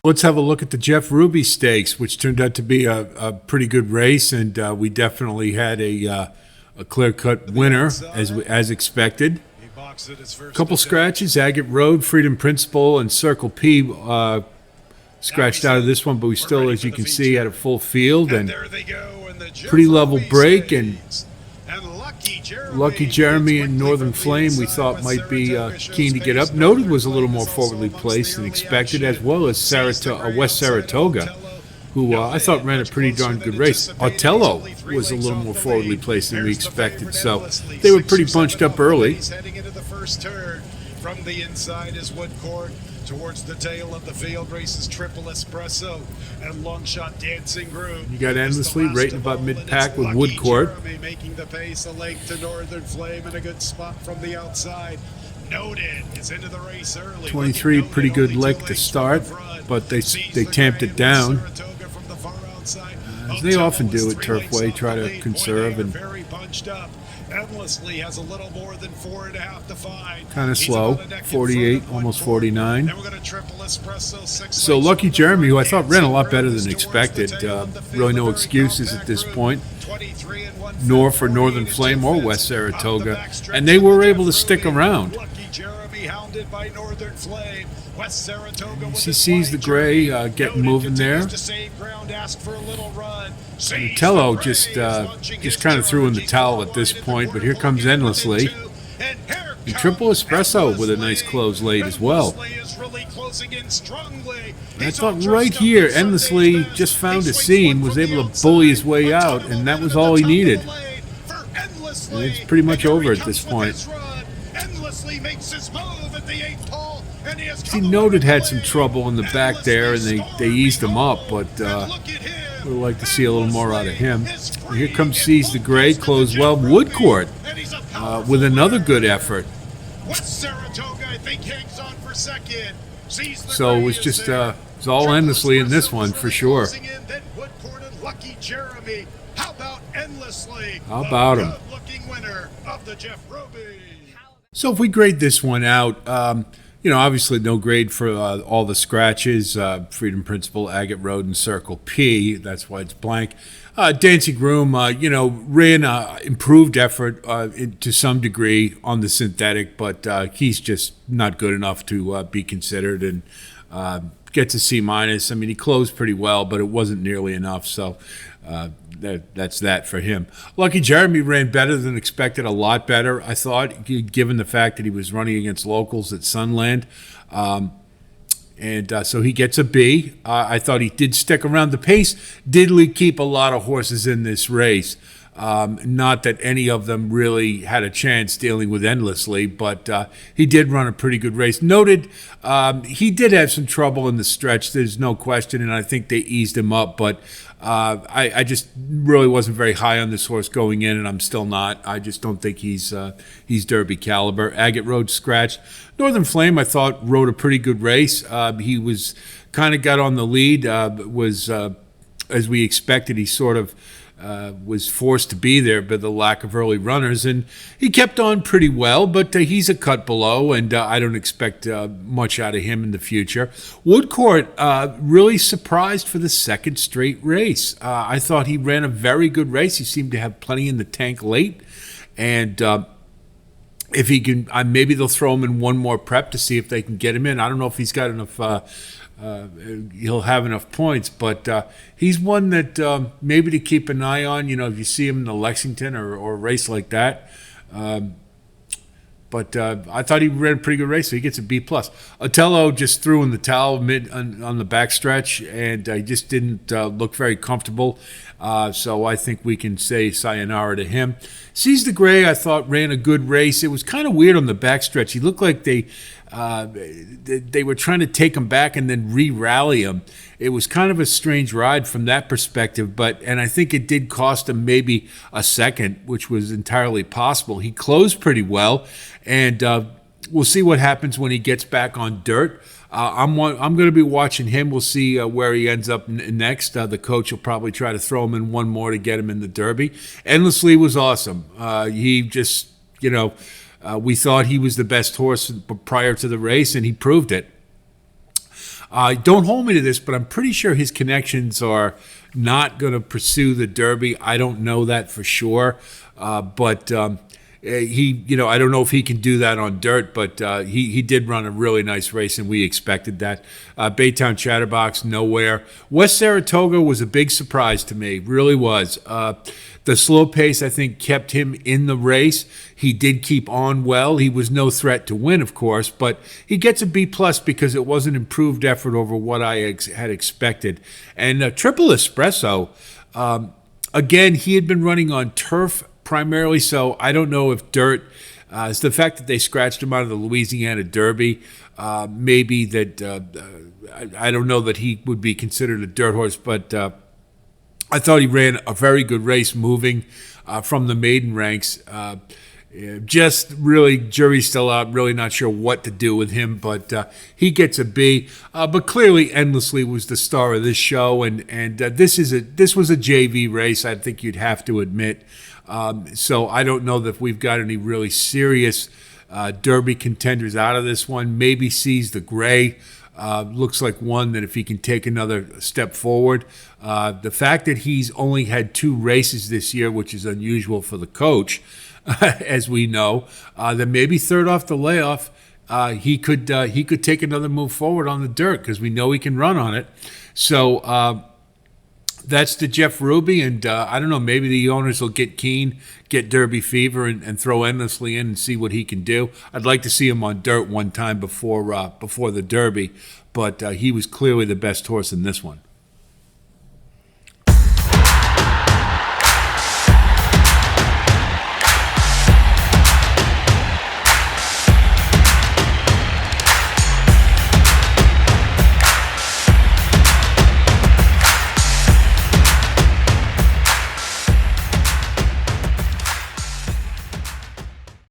Let's have a look at the Jeff Ruby Stakes, which turned out to be a pretty good race, and we definitely had a clear-cut winner as expected. A couple scratches: Agate Road, Freedom Principle, and Circle P scratched out of this one, but we still, as you can see, had a full field and pretty level break. And Lucky Jeremy and Northern Flame we thought might be keen to get up. Noted was a little more forwardly placed than expected, as well as West Saratoga, who I thought ran a pretty darn good race. Otello was a little more forwardly placed than we expected, so they were pretty bunched up early. Heading into the first turn. From the inside is Woodcourt. Towards the tail of the field races Triple Espresso and Longshot Dancing Groove. You got Endlessly right in about mid-pack with Woodcourt. Making the pace, a length to Northern Flame and a good spot from the outside. Noted is into the race early. 23, pretty good leg to start, but they tamped it down. As they often do at Turfway, try to conserve and very bunched up. Endlessly has a little more than 4.5 to find. Kind of slow, 48, almost 49. Then we're going to Triple Espresso, 6 So Lucky Jeremy, who I thought ran a lot better than expected, really no excuses at this point, nor for Northern Flame or West Saratoga, and they were able to stick around. Lucky Jeremy hounded by Northern Flame. West Saratoga He sees the gray getting moving there. Otello just kind of threw in the towel at this point, but here comes Endlessly. And Triple Espresso with a nice close late as well. And I thought right here, Endlessly just found a seam, was able to bully his way out, and that was all he needed. And it's pretty much over at this point. He Noted had some trouble in the back there, and they eased him up, but would like to see a little more out of him. And here comes Seize the Gray, closed well. Woodcourt with another good effort. So it was just it's all Endlessly in this one for sure. How about him? So if we grade this one out, obviously no grade for all the scratches, Freedom Principle, Agate Road, and Circle P. That's why it's blank. Dancing Groom, ran improved effort to some degree on the synthetic, but he's just not good enough to be considered and gets a C-. I mean, he closed pretty well, but it wasn't nearly enough, so that's that for him. Lucky Jeremy ran better than expected, a lot better, I thought, given the fact that he was running against locals at Sunland. So he gets a B. I thought he did stick around. The pace did keep a lot of horses in this race. Not that any of them really had a chance dealing with Endlessly, but he did run a pretty good race. Noted he did have some trouble in the stretch, there's no question, and I think they eased him up, but I just really wasn't very high on this horse going in, and I'm still not. I just don't think he's Derby caliber. Agate Road scratched. Northern Flame, I thought, rode a pretty good race. He was kind of got on the lead, as we expected. He sort of was forced to be there by the lack of early runners, and he kept on pretty well, but he's a cut below, and I don't expect much out of him in the future. Woodcourt really surprised for the second straight race. I thought he ran a very good race. He seemed to have plenty in the tank late, and if he can, maybe they'll throw him in one more prep to see if they can get him in. I don't know if he's got enough he'll have enough points, but he's one that maybe to keep an eye on, if you see him in the Lexington or a race like that. But I thought he ran a pretty good race, so he gets a B+. Otello just threw in the towel on the backstretch, and he just didn't look very comfortable. So I think we can say sayonara to him. Seize the Gray, I thought, ran a good race. It was kind of weird on the backstretch. He looked like they were trying to take him back and then re-rally him. It was kind of a strange ride from that perspective, and I think it did cost him maybe a second, which was entirely possible. He closed pretty well, and we'll see what happens when he gets back on dirt. I'm going to be watching him. We'll see where he ends up next. The coach will probably try to throw him in one more to get him in the Derby. Endlessly was awesome. He just, we thought he was the best horse prior to the race, and he proved it. Don't hold me to this, but I'm pretty sure his connections are not going to pursue the Derby. I don't know that for sure, but I don't know if he can do that on dirt, but he did run a really nice race, and we expected that. Baytown Chatterbox, nowhere. West Saratoga was a big surprise to me, really was. The slow pace, I think, kept him in the race. He did keep on well. He was no threat to win, of course, but he gets a B+ because it was an improved effort over what I had expected. And Triple Espresso, again, he had been running on turf primarily, so I don't know if dirt, it's the fact that they scratched him out of the Louisiana Derby, maybe that, I don't know that he would be considered a dirt horse, but I thought he ran a very good race moving from the maiden ranks. Just really, jury's still out, really not sure what to do with him, but he gets a B. But clearly, Endlessly was the star of this show, and this was a JV race, I think you'd have to admit. So I don't know that we've got any really serious Derby contenders out of this one. Maybe Seize the Gray. Looks like one that if he can take another step forward. The fact that he's only had 2 races this year, which is unusual for the coach, as we know, then maybe third off the layoff, he could take another move forward on the dirt because we know he can run on it. So that's the Jeff Ruby, and I don't know, maybe the owners will get keen, get Derby fever, and throw Endlessly in and see what he can do. I'd like to see him on dirt one time before the Derby, but he was clearly the best horse in this one.